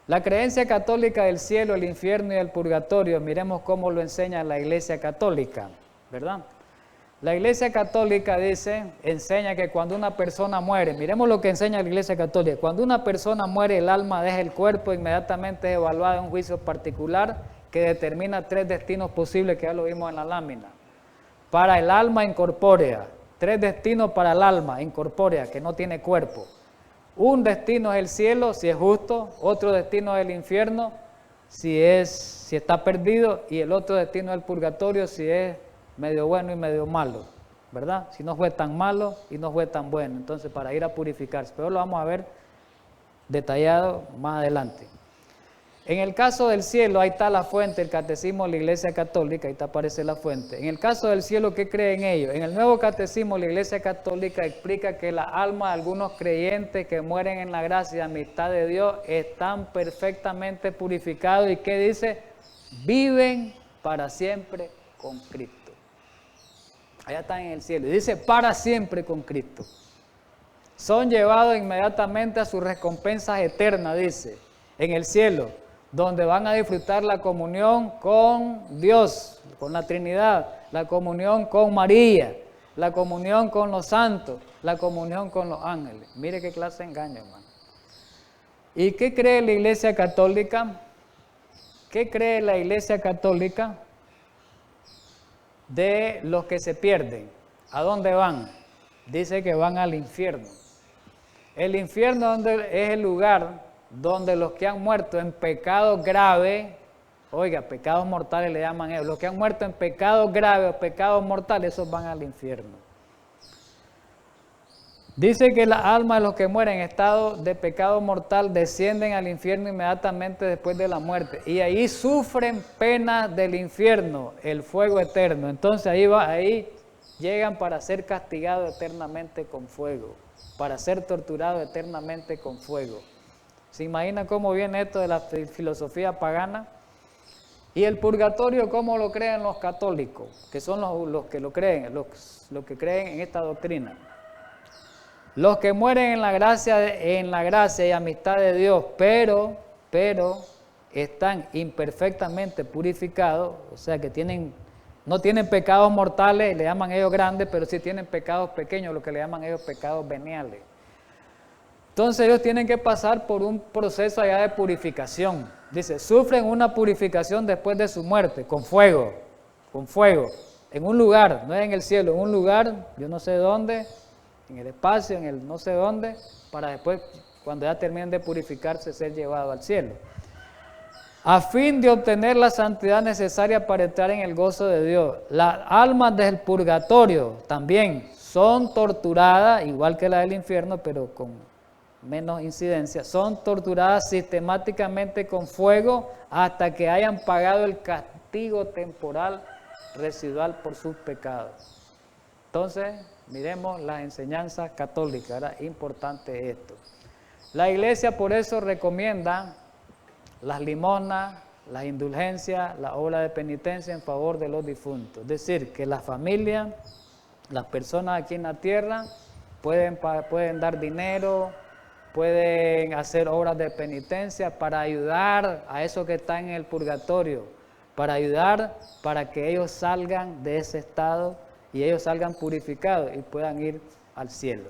Speaker 1: La creencia católica del cielo, el infierno y el purgatorio, miremos cómo lo enseña la Iglesia Católica, ¿verdad? La Iglesia Católica enseña que cuando una persona muere, miremos lo que enseña la Iglesia Católica, cuando una persona muere, el alma deja el cuerpo, inmediatamente es evaluada en un juicio particular que determina 3 destinos posibles, que ya lo vimos en la lámina. Para el alma incorpórea, 3 destinos para el alma incorpórea, que no tiene cuerpo. Un destino es el cielo, si es justo, otro destino es el infierno, si está perdido, y el otro destino es el purgatorio, si es medio bueno y medio malo, ¿verdad? Si no fue tan malo y no fue tan bueno, entonces para ir a purificarse, pero lo vamos a ver detallado más adelante. En el caso del cielo, ahí está la fuente, el catecismo de la Iglesia Católica, ahí aparece la fuente. En el caso del cielo, ¿qué creen ellos? En el nuevo catecismo, la Iglesia Católica explica que la alma de algunos creyentes que mueren en la gracia y amistad de Dios están perfectamente purificados y ¿qué dice? Viven para siempre con Cristo. Allá están en el cielo. Y dice para siempre con Cristo. Son llevados inmediatamente a sus recompensas eternas, dice, en el cielo, donde van a disfrutar la comunión con Dios, con la Trinidad, la comunión con María, la comunión con los santos, la comunión con los ángeles. Mire qué clase de engaño, hermano. ¿Y qué cree la Iglesia Católica? ¿Qué cree la Iglesia Católica de los que se pierden? ¿A dónde van? Dice que van al infierno. El infierno es el lugar donde los que han muerto en pecado grave, oiga, pecados mortales le llaman ellos, los que han muerto en pecado grave o pecados mortales, esos van al infierno. Dice que la alma de los que mueren en estado de pecado mortal descienden al infierno inmediatamente después de la muerte y ahí sufren pena del infierno, el fuego eterno. Entonces ahí llegan para ser castigados eternamente con fuego, para ser torturados eternamente con fuego. ¿Se imagina cómo viene esto de la filosofía pagana? Y el purgatorio, ¿cómo lo creen los católicos? Que son los que lo creen, los que creen en esta doctrina. Los que mueren en la gracia y amistad de Dios, pero están imperfectamente purificados, o sea que no tienen pecados mortales, le llaman ellos grandes, pero sí tienen pecados pequeños, lo que le llaman ellos pecados veniales. Entonces ellos tienen que pasar por un proceso allá de purificación. Dice, sufren una purificación después de su muerte, con fuego, en un lugar, no es en el cielo, en un lugar, yo no sé dónde, en el espacio, en el no sé dónde, para después, cuando ya terminen de purificarse, ser llevados al cielo. a fin de obtener la santidad necesaria para entrar en el gozo de Dios. Las almas del purgatorio también son torturadas, igual que la del infierno, pero con menos incidencia, son torturadas sistemáticamente con fuego hasta que hayan pagado el castigo temporal residual por sus pecados. Entonces, miremos las enseñanzas católicas, era importante esto. La Iglesia por eso recomienda las limosnas, las indulgencias, la obra de penitencia en favor de los difuntos. Es decir, que la familia, las personas aquí en la tierra pueden dar dinero, pueden hacer obras de penitencia para ayudar a esos que están en el purgatorio, para ayudar para que ellos salgan de ese estado y ellos salgan purificados y puedan ir al cielo.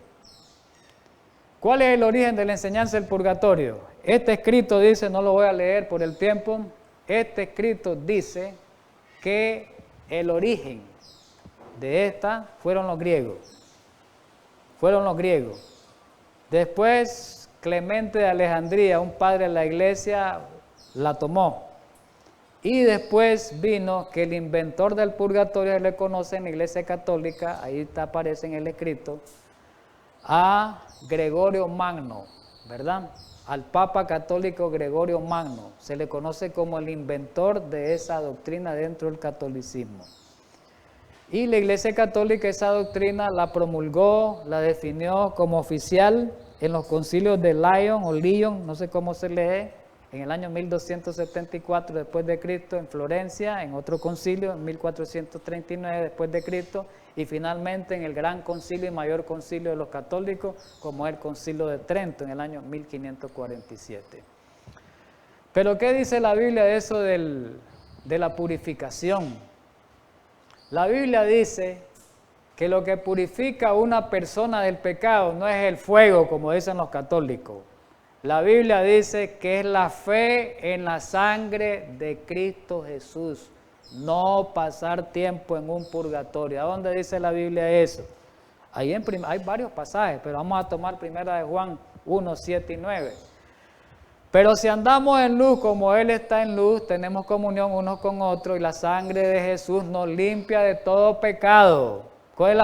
Speaker 1: ¿Cuál es el origen de la enseñanza del purgatorio? Este escrito dice, no lo voy a leer por el tiempo, este escrito dice que el origen de esta fueron los griegos. Después Clemente de Alejandría, un padre de la iglesia, la tomó. Y después vino que el inventor del purgatorio, le conoce en la iglesia católica, ahí aparece en el escrito, a Gregorio Magno, ¿verdad? Al Papa católico Gregorio Magno, se le conoce como el inventor de esa doctrina dentro del catolicismo. Y la Iglesia Católica esa doctrina la promulgó, la definió como oficial en los concilios de Lyon, no sé cómo se lee, en el año 1274 después de Cristo en Florencia, en otro concilio en 1439 después de Cristo, y finalmente en el gran concilio y mayor concilio de los católicos, como el concilio de Trento en el año 1547. Pero ¿qué dice la Biblia de eso de la purificación? La Biblia dice que lo que purifica a una persona del pecado no es el fuego, como dicen los católicos. La Biblia dice que es la fe en la sangre de Cristo Jesús, no pasar tiempo en un purgatorio. ¿A dónde dice la Biblia eso? Ahí hay varios pasajes, pero vamos a tomar primera de Juan 1, 7 y 9. Pero si andamos en luz como Él está en luz, tenemos comunión unos con otros y la sangre de Jesús nos limpia de todo pecado. ¿Cuál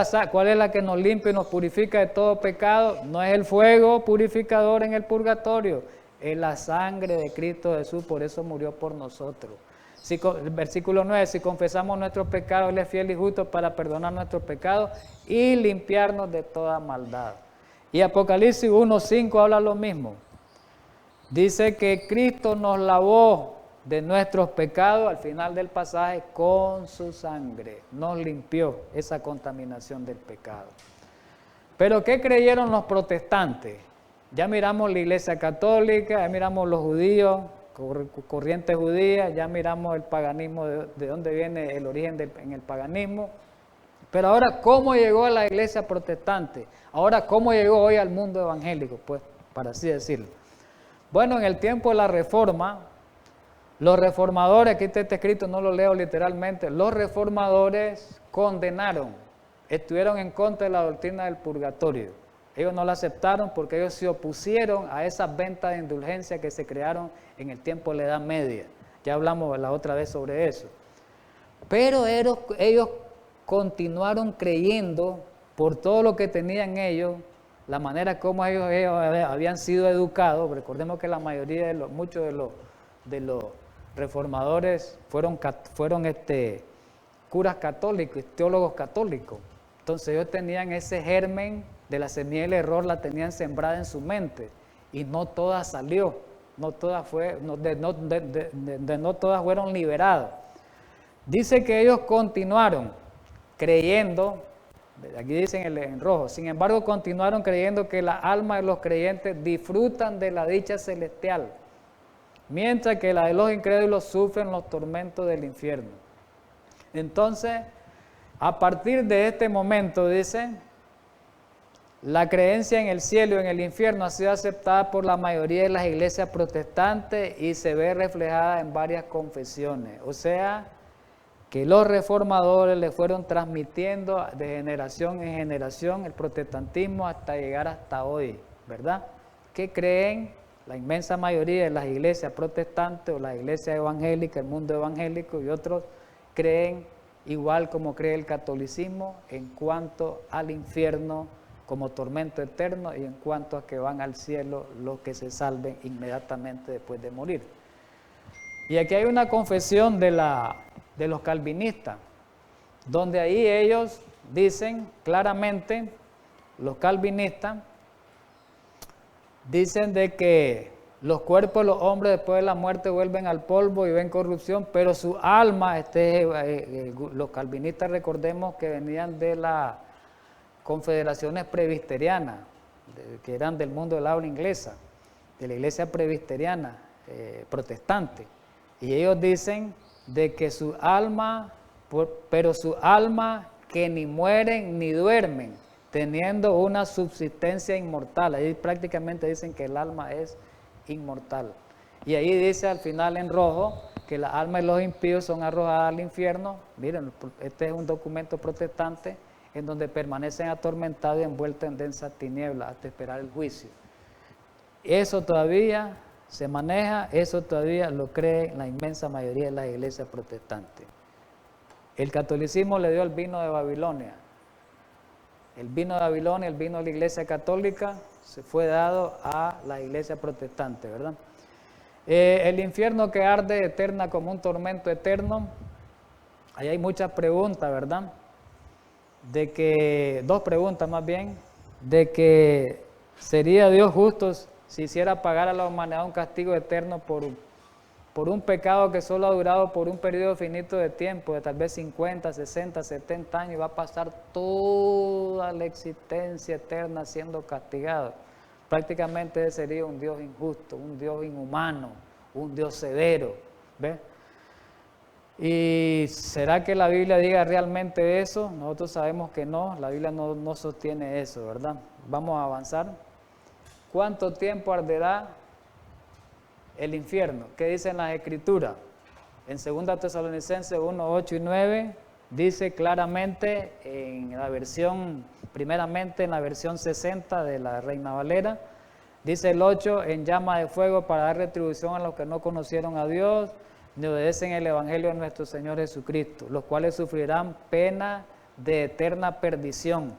Speaker 1: es la que nos limpia y nos purifica de todo pecado? No es el fuego purificador en el purgatorio, es la sangre de Cristo Jesús, por eso murió por nosotros. El versículo 9, si confesamos nuestros pecados, Él es fiel y justo para perdonar nuestros pecados y limpiarnos de toda maldad. Y Apocalipsis 1:5 habla lo mismo. Dice que Cristo nos lavó de nuestros pecados al final del pasaje con su sangre, nos limpió esa contaminación del pecado. Pero ¿qué creyeron los protestantes? Ya miramos la iglesia católica, ya miramos los judíos, corrientes judías, ya miramos el paganismo, de dónde viene el origen en el paganismo. Pero ahora, ¿cómo llegó a la iglesia protestante? Ahora, ¿cómo llegó hoy al mundo evangélico? Pues, para así decirlo. Bueno, en el tiempo de la Reforma, los reformadores, aquí está escrito, no lo leo literalmente, los reformadores condenaron, estuvieron en contra de la doctrina del purgatorio. Ellos no la aceptaron porque ellos se opusieron a esas ventas de indulgencia que se crearon en el tiempo de la Edad Media. Ya hablamos la otra vez sobre eso. Pero ellos continuaron creyendo por todo lo que tenían ellos, la manera como ellos habían sido educados. Recordemos que la mayoría muchos de los reformadores fueron curas católicos, teólogos católicos. Entonces ellos tenían ese germen de la semilla del error, la tenían sembrada en su mente y no toda salió, no todas fueron liberadas. Dice que ellos continuaron creyendo, aquí dicen en rojo, sin embargo continuaron creyendo que las almas de los creyentes disfrutan de la dicha celestial, mientras que la de los incrédulos sufren los tormentos del infierno. Entonces, a partir de este momento, dice, la creencia en el cielo y en el infierno ha sido aceptada por la mayoría de las iglesias protestantes y se ve reflejada en varias confesiones. O sea, que los reformadores le fueron transmitiendo de generación en generación el protestantismo hasta llegar hasta hoy, ¿verdad? Que creen la inmensa mayoría de las iglesias protestantes o las iglesias evangélicas, el mundo evangélico y otros creen igual como cree el catolicismo en cuanto al infierno como tormento eterno y en cuanto a que van al cielo los que se salven inmediatamente después de morir. Y aquí hay una confesión de los calvinistas, donde ahí ellos dicen claramente, los calvinistas, dicen de que los cuerpos de los hombres después de la muerte vuelven al polvo y ven corrupción, pero su alma, los calvinistas recordemos que venían de las confederaciones presbiterianas, que eran del mundo del habla inglesa, de la iglesia presbiteriana protestante, y ellos dicen de que su alma, pero su alma que ni mueren ni duermen, teniendo una subsistencia inmortal. Ahí prácticamente dicen que el alma es inmortal. Y ahí dice al final en rojo que las almas de los impíos son arrojadas al infierno. Miren, este es un documento protestante en donde permanecen atormentados y envueltos en densas tinieblas hasta esperar el juicio. Eso todavía se maneja, eso todavía lo cree la inmensa mayoría de las iglesias protestantes. El catolicismo le dio el vino de Babilonia. El vino de Babilonia, el vino de la iglesia católica, se fue dado a la iglesia protestante, ¿verdad? El infierno que arde eterna como un tormento eterno, ahí hay muchas preguntas, ¿verdad? Dos preguntas más bien, de que sería Dios justo si hiciera pagar a la humanidad un castigo eterno por un pecado que solo ha durado por un periodo finito de tiempo, de tal vez 50, 60, 70 años, y va a pasar toda la existencia eterna siendo castigado. Prácticamente ese sería un Dios injusto, un Dios inhumano, un Dios severo, ¿ves? ¿Y será que la Biblia diga realmente eso? Nosotros sabemos que no, la Biblia no sostiene eso, ¿verdad? Vamos a avanzar. ¿Cuánto tiempo arderá el infierno? ¿Qué dicen las Escrituras? En 2 Tesalonicenses 1, 8 y 9 dice claramente en la versión, primeramente en la versión 60 de la Reina Valera, dice el 8, en llama de fuego para dar retribución a los que no conocieron a Dios, ni obedecen el Evangelio de nuestro Señor Jesucristo, los cuales sufrirán pena de eterna perdición.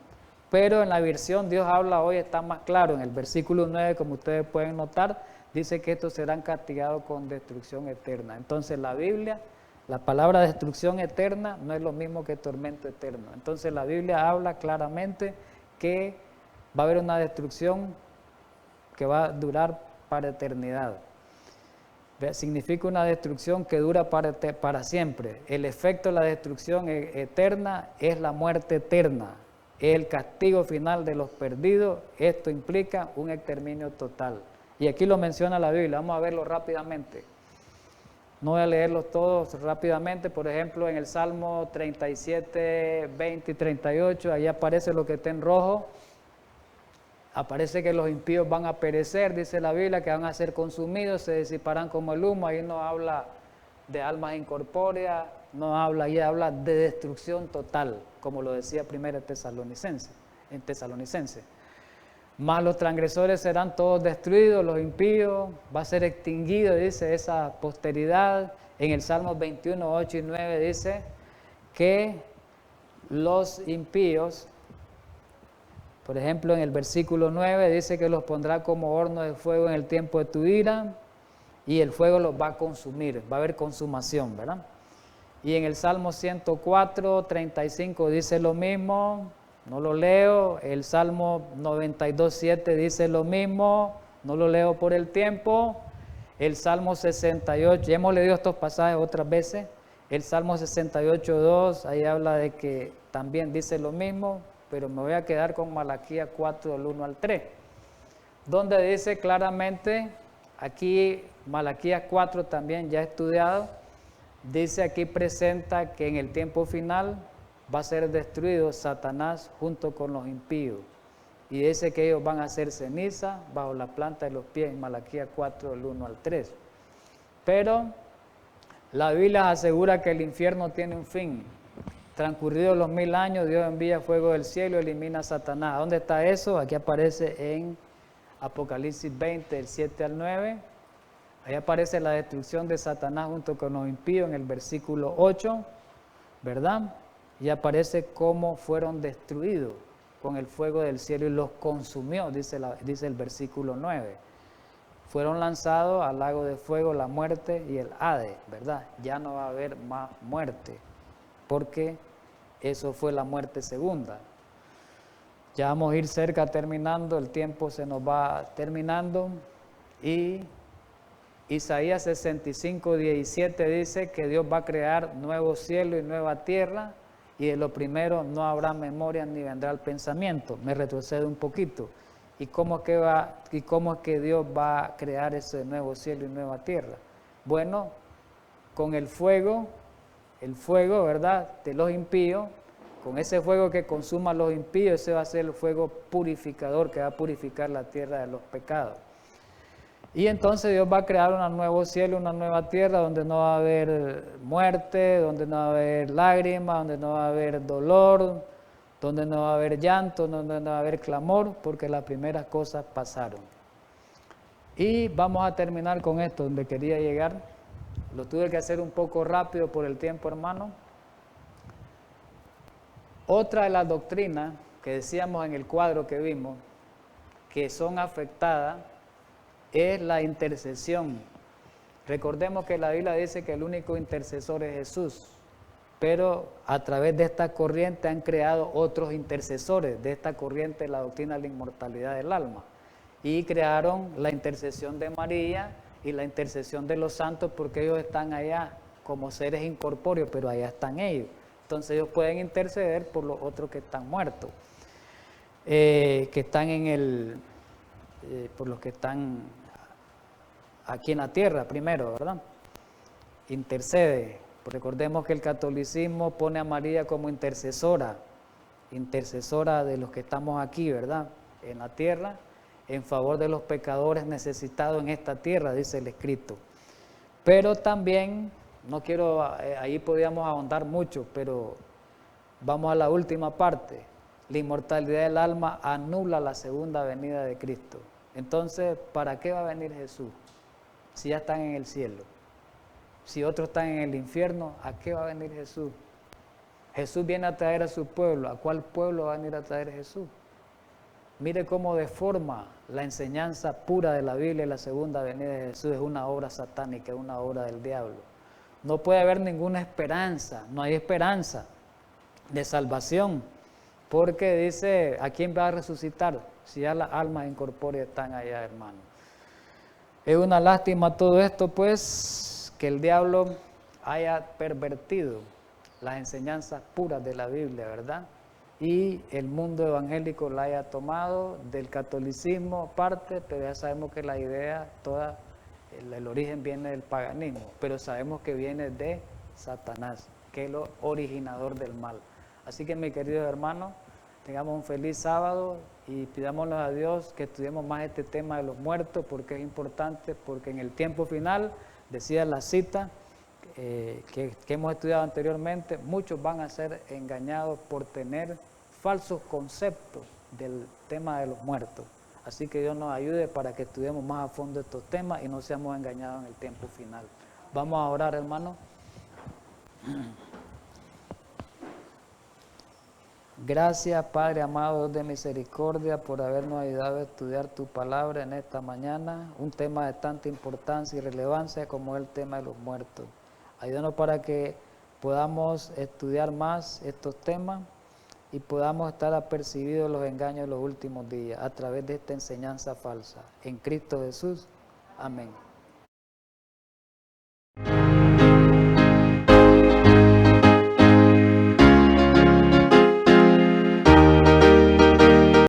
Speaker 1: Pero en la versión Dios habla hoy está más claro, en el versículo 9, como ustedes pueden notar, dice que estos serán castigados con destrucción eterna. Entonces la Biblia, la palabra destrucción eterna no es lo mismo que tormento eterno. Entonces la Biblia habla claramente que va a haber una destrucción que va a durar para eternidad. Significa una destrucción que dura para siempre. El efecto de la destrucción eterna es la muerte eterna, es el castigo final de los perdidos. Esto implica un exterminio total. Y aquí lo menciona la Biblia, vamos a verlo rápidamente. No voy a leerlos todos rápidamente, por ejemplo en el Salmo 37, 20 y 38, ahí aparece lo que está en rojo. Aparece que los impíos van a perecer, dice la Biblia, que van a ser consumidos, se disiparán como el humo. Ahí no habla de almas incorpóreas, ahí habla de destrucción total, como lo decía 1 Tesalonicenses, en Tesalonicenses. Mas los transgresores serán todos destruidos, los impíos, va a ser extinguido, dice esa posteridad. En el Salmo 21, 8 y 9 dice que los impíos, por ejemplo en el versículo 9 dice que los pondrá como horno de fuego en el tiempo de tu ira y el fuego los va a consumir, va a haber consumación, ¿verdad? Y en el Salmo 104, 35 dice lo mismo. No lo leo. El Salmo 92, 7 dice lo mismo, no lo leo por el tiempo. El Salmo 68, ya hemos leído estos pasajes otras veces. El Salmo 68, 2, ahí habla de que también dice lo mismo, pero me voy a quedar con Malaquías 4, del 1 al 3, donde dice claramente, aquí Malaquías 4 también ya estudiado, dice aquí presenta que en el tiempo final va a ser destruido Satanás junto con los impíos. Y dice que ellos van a ser ceniza bajo la planta de los pies, en Malaquías 4, del 1 al 3. Pero la Biblia asegura que el infierno tiene un fin. Transcurridos los 1000 años, Dios envía fuego del cielo y elimina a Satanás. ¿Dónde está eso? Aquí aparece en Apocalipsis 20, del 7 al 9. Ahí aparece la destrucción de Satanás junto con los impíos en el versículo 8, ¿verdad? Y aparece cómo fueron destruidos con el fuego del cielo y los consumió, dice el versículo 9. Fueron lanzados al lago de fuego, la muerte y el Hades, ¿verdad? Ya no va a haber más muerte, porque eso fue la muerte segunda. Ya vamos a ir cerca terminando, el tiempo se nos va terminando, y Isaías 65, 17 dice que Dios va a crear nuevo cielo y nueva tierra, y de lo primero no habrá memoria ni vendrá el pensamiento. Me retrocedo un poquito. ¿Y cómo es que Dios va a crear ese nuevo cielo y nueva tierra? Bueno, con el fuego, ¿verdad?, de los impíos, con ese fuego que consuma a los impíos, ese va a ser el fuego purificador que va a purificar la tierra de los pecados. Y entonces Dios va a crear un nuevo cielo, una nueva tierra, donde no va a haber muerte, donde no va a haber lágrimas, donde no va a haber dolor, donde no va a haber llanto, donde no va a haber clamor, porque las primeras cosas pasaron. Y vamos a terminar con esto, donde quería llegar. Lo tuve que hacer un poco rápido por el tiempo, hermano. Otra de las doctrinas que decíamos en el cuadro que vimos, que son afectadas, es la intercesión. Recordemos que la Biblia dice que el único intercesor es Jesús, pero a través de esta corriente han creado otros intercesores de esta corriente, la doctrina de la inmortalidad del alma, y crearon la intercesión de María y la intercesión de los santos, porque ellos están allá como seres incorpóreos, pero allá están ellos. Entonces ellos pueden interceder por los otros que están muertos, que están por los que están aquí en la tierra primero, ¿verdad? Intercede. Recordemos que el catolicismo pone a María como intercesora de los que estamos aquí, ¿verdad?, en la tierra, en favor de los pecadores necesitados en esta tierra, dice el escrito. Pero también, no quiero, ahí podríamos ahondar mucho, pero vamos a la última parte. La inmortalidad del alma anula la segunda venida de Cristo. Entonces, ¿para qué va a venir Jesús? Si ya están en el cielo. Si otros están en el infierno, ¿a qué va a venir Jesús? Jesús viene a traer a su pueblo. ¿A cuál pueblo va a venir a traer Jesús? Mire cómo deforma la enseñanza pura de la Biblia y la segunda venida de Jesús. Es una obra satánica, es una obra del diablo. No puede haber ninguna esperanza, no hay esperanza de salvación, porque dice, ¿a quién va a resucitar si ya las almas incorpóreas están allá, hermano? Es una lástima todo esto, pues, que el diablo haya pervertido las enseñanzas puras de la Biblia, ¿verdad? Y el mundo evangélico la haya tomado del catolicismo parte, pero ya sabemos que la idea, toda, el origen viene del paganismo, pero sabemos que viene de Satanás, que es el originador del mal. Así que, mis queridos hermanos, tengamos un feliz sábado y pidámosle a Dios que estudiemos más este tema de los muertos, porque es importante, porque en el tiempo final, decía la cita que hemos estudiado anteriormente, muchos van a ser engañados por tener falsos conceptos del tema de los muertos. Así que Dios nos ayude para que estudiemos más a fondo estos temas y no seamos engañados en el tiempo final. Vamos a orar, hermano. Gracias, Padre amado, Dios de misericordia, por habernos ayudado a estudiar tu palabra en esta mañana, un tema de tanta importancia y relevancia como es el tema de los muertos. Ayúdanos para que podamos estudiar más estos temas y podamos estar apercibidos los engaños de los últimos días a través de esta enseñanza falsa. En Cristo Jesús. Amén.